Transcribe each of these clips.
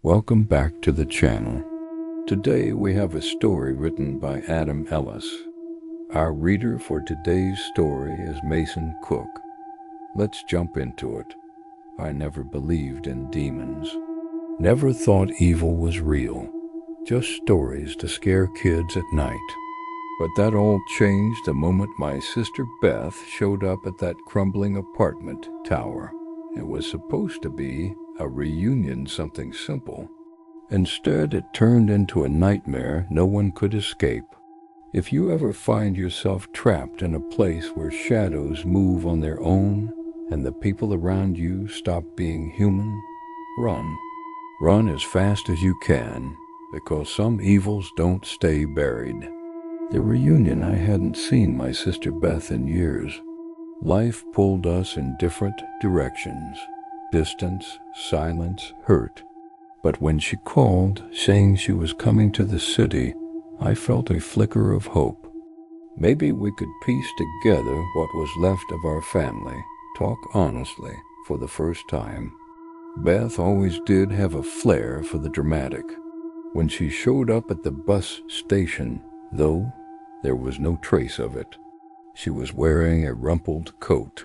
Welcome back to the channel. Today we have a story written by Adam Ellis. Our reader for today's story is Mason Cook. Let's jump into it. I never believed in demons. Never thought evil was real. Just stories to scare kids at night. But that all changed the moment my sister Beth showed up at that crumbling apartment tower. It was supposed to be a reunion, something simple. Instead, it turned into a nightmare no one could escape. If you ever find yourself trapped in a place where shadows move on their own and the people around you stop being human, run. Run as fast as you can, because some evils don't stay buried. The reunion, I hadn't seen my sister Beth in years. Life pulled us in different directions. Distance, silence, hurt. But when she called, saying she was coming to the city, I felt a flicker of hope. Maybe we could piece together what was left of our family, talk honestly for the first time. Beth always did have a flair for the dramatic. When she showed up at the bus station, though, there was no trace of it. She was wearing a rumpled coat,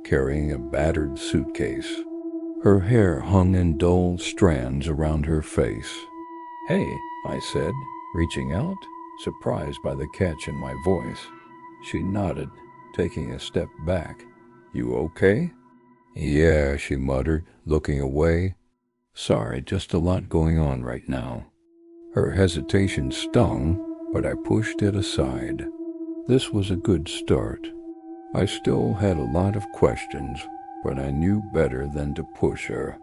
carrying a battered suitcase. Her hair hung in dull strands around her face. "Hey," I said, reaching out, surprised by the catch in my voice. She nodded, taking a step back. "You okay?" "Yeah," she muttered, looking away. "Sorry, just a lot going on right now." Her hesitation stung, but I pushed it aside. This was a good start. I still had a lot of questions, but I knew better than to push her.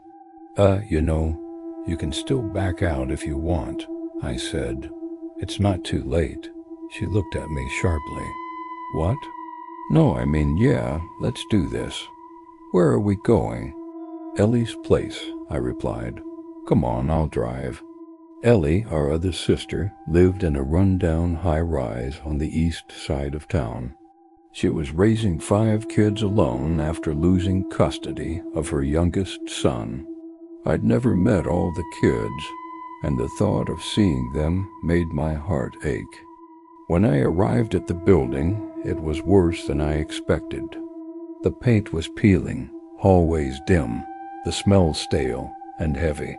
You can still back out if you want," I said. "It's not too late." She looked at me sharply. "What?" "No, yeah, let's do this." "Where are we going?" "Ellie's place," I replied. "Come on, I'll drive." Ellie, our other sister, lived in a run-down high-rise on the east side of town. She was raising 5 kids alone after losing custody of her youngest son. I'd never met all the kids, and the thought of seeing them made my heart ache. When I arrived at the building, it was worse than I expected. The paint was peeling, hallways dim, the smell stale and heavy.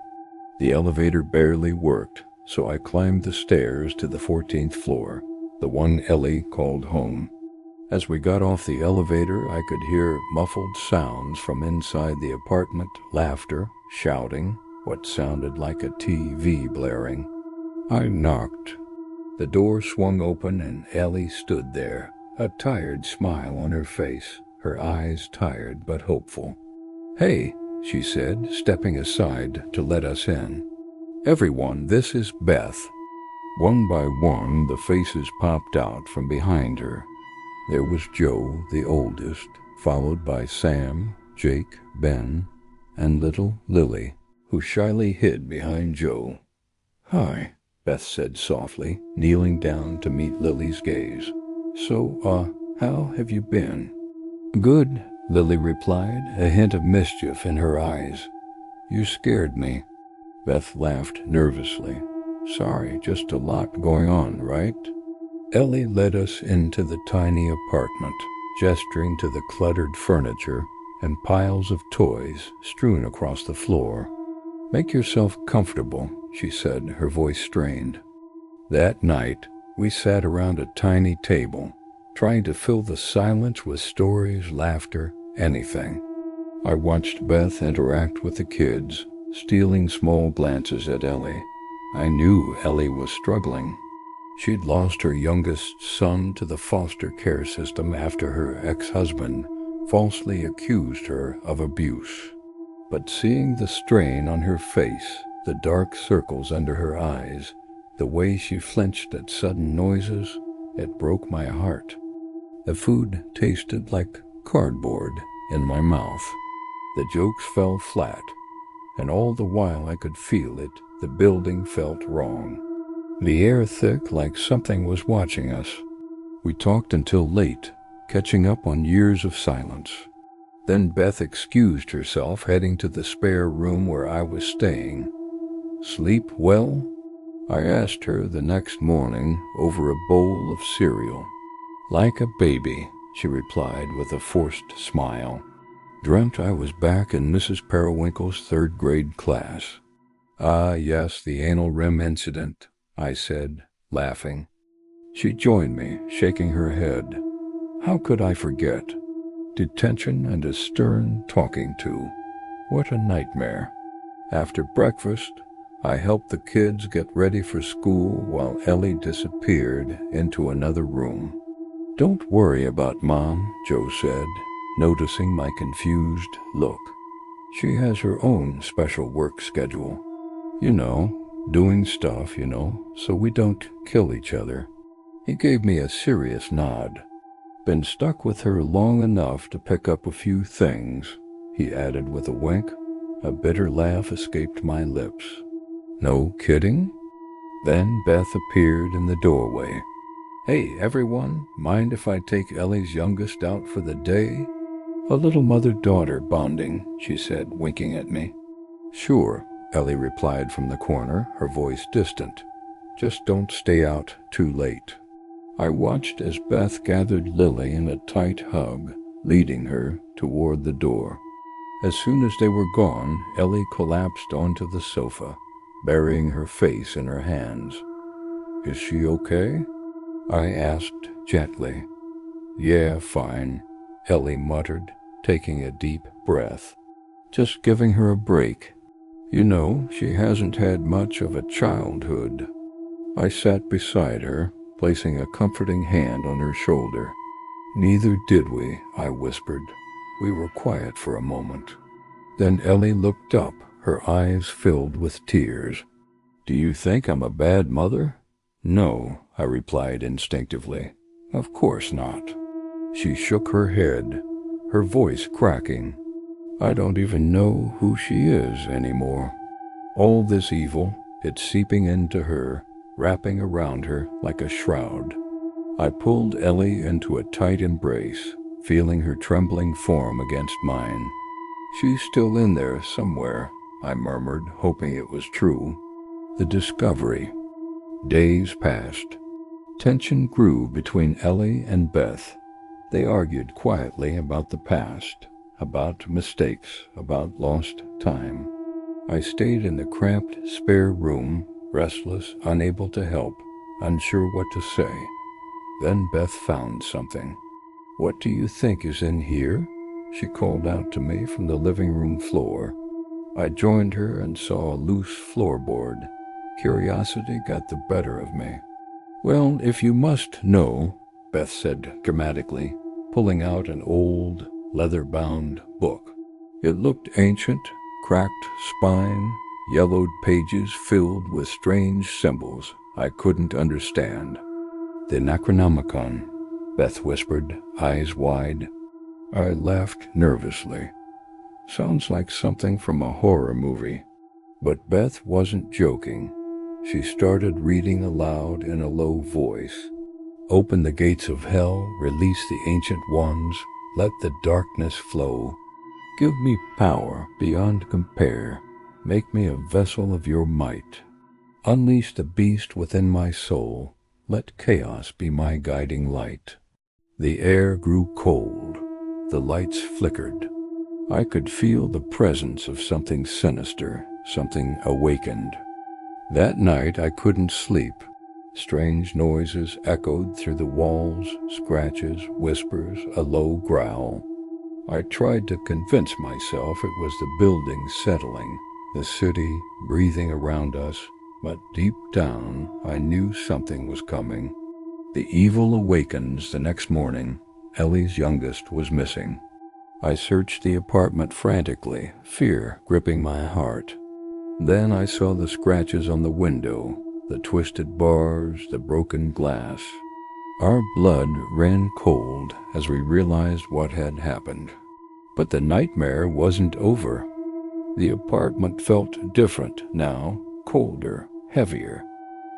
The elevator barely worked, so I climbed the stairs to the 14th floor, the one Ellie called home. As we got off the elevator, I could hear muffled sounds from inside the apartment, laughter, shouting, what sounded like a TV blaring. I knocked. The door swung open and Ellie stood there, a tired smile on her face, her eyes tired but hopeful. "Hey," she said, stepping aside to let us in. "Everyone, this is Beth." One by one, the faces popped out from behind her. There was Joe, the oldest, followed by Sam, Jake, Ben, and little Lily, who shyly hid behind Joe. "Hi," Beth said softly, kneeling down to meet Lily's gaze. "So, how have you been?" "Good," Lily replied, a hint of mischief in her eyes. "You scared me." Beth laughed nervously. "Sorry, just a lot going on, right?" Ellie led us into the tiny apartment, gesturing to the cluttered furniture and piles of toys strewn across the floor. "Make yourself comfortable," she said, her voice strained. That night, we sat around a tiny table, trying to fill the silence with stories, laughter, anything. I watched Beth interact with the kids, stealing small glances at Ellie. I knew Ellie was struggling. She'd lost her youngest son to the foster care system after her ex-husband falsely accused her of abuse. But seeing the strain on her face, the dark circles under her eyes, the way she flinched at sudden noises, it broke my heart. The food tasted like cardboard in my mouth. The jokes fell flat, and all the while I could feel it, the building felt wrong. The air thick like something was watching us. We talked until late, catching up on years of silence. Then Beth excused herself, heading to the spare room where I was staying. sleep well?" I asked her the next morning over a bowl of cereal. "Like a baby," she replied with a forced smile. Dreamt I was back in Mrs. Periwinkle's third-grade class. "Ah, yes, the anal rim incident," I said, laughing. She joined me, shaking her head. How could I forget? Detention and a stern talking to. What a nightmare. After breakfast, I helped the kids get ready for school while Ellie disappeared into another room. "Don't worry about Mom," Joe said, noticing my confused look. "She has her own special work schedule. Doing stuff, so we don't kill each other." He gave me a serious nod. "Been stuck with her long enough to pick up a few things," he added with a wink. A bitter laugh escaped my lips. "No kidding?" Then Beth appeared in the doorway. "Hey, everyone, mind if I take Ellie's youngest out for the day?" "A little mother-daughter bonding," she said, winking at me. "Sure," Ellie replied from the corner, her voice distant. "Just don't stay out too late." I watched as Beth gathered Lily in a tight hug, leading her toward the door. As soon as they were gone, Ellie collapsed onto the sofa, burying her face in her hands. "Is she okay?" I asked gently. "Yeah, fine," Ellie muttered, taking a deep breath. "Just giving her a break. She hasn't had much of a childhood." I sat beside her, placing a comforting hand on her shoulder. "Neither did we," I whispered. We were quiet for a moment. Then Ellie looked up, her eyes filled with tears. "Do you think I'm a bad mother?" "No," I replied instinctively. "Of course not." She shook her head, her voice cracking. "I don't even know who she is anymore. All this evil, it's seeping into her, wrapping around her like a shroud." I pulled Ellie into a tight embrace, feeling her trembling form against mine. "She's still in there somewhere," I murmured, hoping it was true. The discovery. Days passed. Tension grew between Ellie and Beth. They argued quietly about the past, about mistakes, about lost time. I stayed in the cramped, spare room, restless, unable to help, unsure what to say. Then Beth found something. "What do you think is in here?" she called out to me from the living room floor. I joined her and saw a loose floorboard. Curiosity got the better of me. "Well, if you must know," Beth said dramatically, pulling out an old, leather-bound book. It looked ancient, cracked spine, yellowed pages filled with strange symbols I couldn't understand. "The Necronomicon," Beth whispered, eyes wide. I laughed nervously. Sounds like something from a horror movie. But Beth wasn't joking. She started reading aloud in a low voice. "Open the gates of hell, release the ancient ones, let the darkness flow. Give me power beyond compare, make me a vessel of your might. Unleash the beast within my soul, let chaos be my guiding light." The air grew cold, the lights flickered. I could feel the presence of something sinister, something awakened. That night I couldn't sleep. Strange noises echoed through the walls, scratches, whispers, a low growl. I tried to convince myself it was the building settling, the city breathing around us, but deep down I knew something was coming. The evil awakens the next morning. Ellie's youngest was missing. I searched the apartment frantically, fear gripping my heart. Then I saw the scratches on the window, the twisted bars, the broken glass. Our blood ran cold as we realized what had happened. But the nightmare wasn't over. The apartment felt different now, colder, heavier.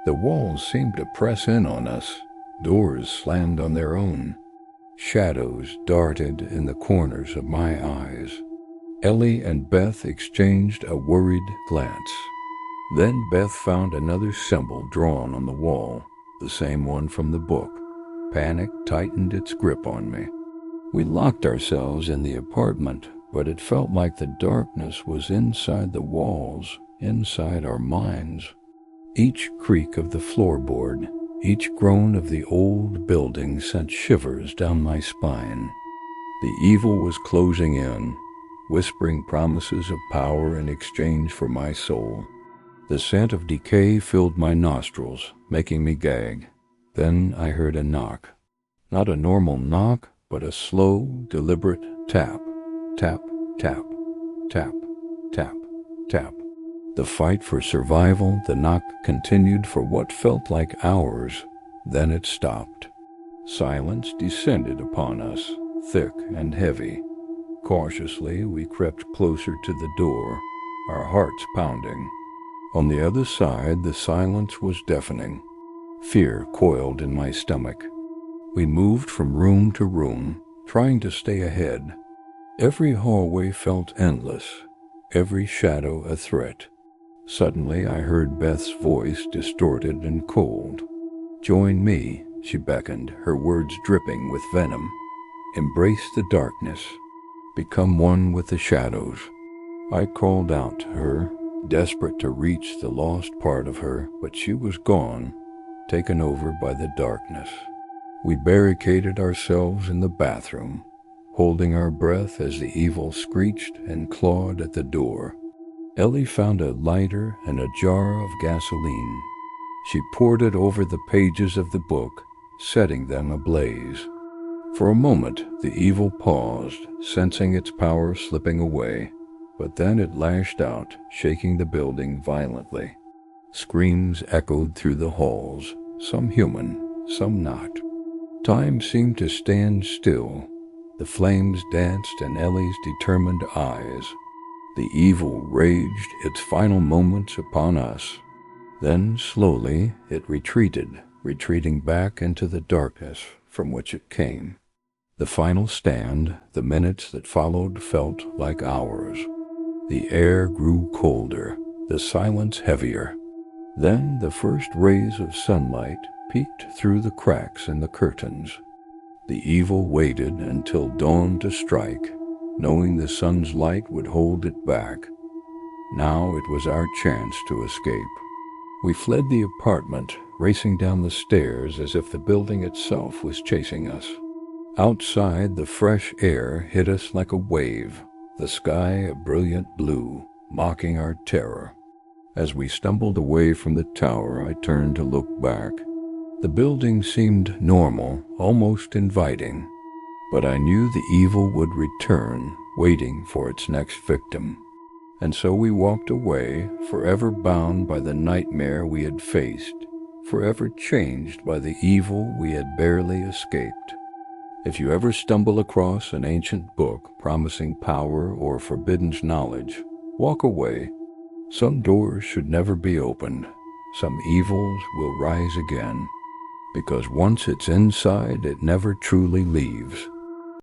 The walls seemed to press in on us. Doors slammed on their own. Shadows darted in the corners of my eyes. Ellie and Beth exchanged a worried glance. Then Beth found another symbol drawn on the wall, the same one from the book. Panic tightened its grip on me. We locked ourselves in the apartment, but it felt like the darkness was inside the walls, inside our minds. Each creak of the floorboard, each groan of the old building sent shivers down my spine. The evil was closing in, whispering promises of power in exchange for my soul. The scent of decay filled my nostrils, making me gag. Then I heard a knock. Not a normal knock, but a slow, deliberate tap. Tap, tap, tap, tap, tap. The fight for survival, the knock continued for what felt like hours. Then it stopped. Silence descended upon us, thick and heavy. Cautiously, we crept closer to the door, our hearts pounding. On the other side, the silence was deafening. Fear coiled in my stomach. We moved from room to room, trying to stay ahead. Every hallway felt endless, every shadow a threat. Suddenly, I heard Beth's voice, distorted and cold. "Join me," she beckoned, her words dripping with venom. "Embrace the darkness. Become one with the shadows." I called out to her, desperate to reach the lost part of her, but she was gone, taken over by the darkness. We barricaded ourselves in the bathroom, holding our breath as the evil screeched and clawed at the door. Ellie found a lighter and a jar of gasoline. She poured it over the pages of the book, setting them ablaze. For a moment, the evil paused, sensing its power slipping away, but then it lashed out, shaking the building violently. Screams echoed through the halls, some human, some not. Time seemed to stand still. The flames danced in Ellie's determined eyes. The evil raged its final moments upon us. Then, slowly, it retreated, retreating back into the darkness from which it came. The final stand, the minutes that followed, felt like hours. The air grew colder, the silence heavier. Then the first rays of sunlight peeked through the cracks in the curtains. The evil waited until dawn to strike, knowing the sun's light would hold it back. Now it was our chance to escape. We fled the apartment, racing down the stairs as if the building itself was chasing us. Outside, the fresh air hit us like a wave, the sky a brilliant blue, mocking our terror. As we stumbled away from the tower, I turned to look back. The building seemed normal, almost inviting, but I knew the evil would return, waiting for its next victim. And so we walked away, forever bound by the nightmare we had faced, forever changed by the evil we had barely escaped. If you ever stumble across an ancient book promising power or forbidden knowledge, walk away. Some doors should never be opened. Some evils will rise again, because once it's inside, it never truly leaves.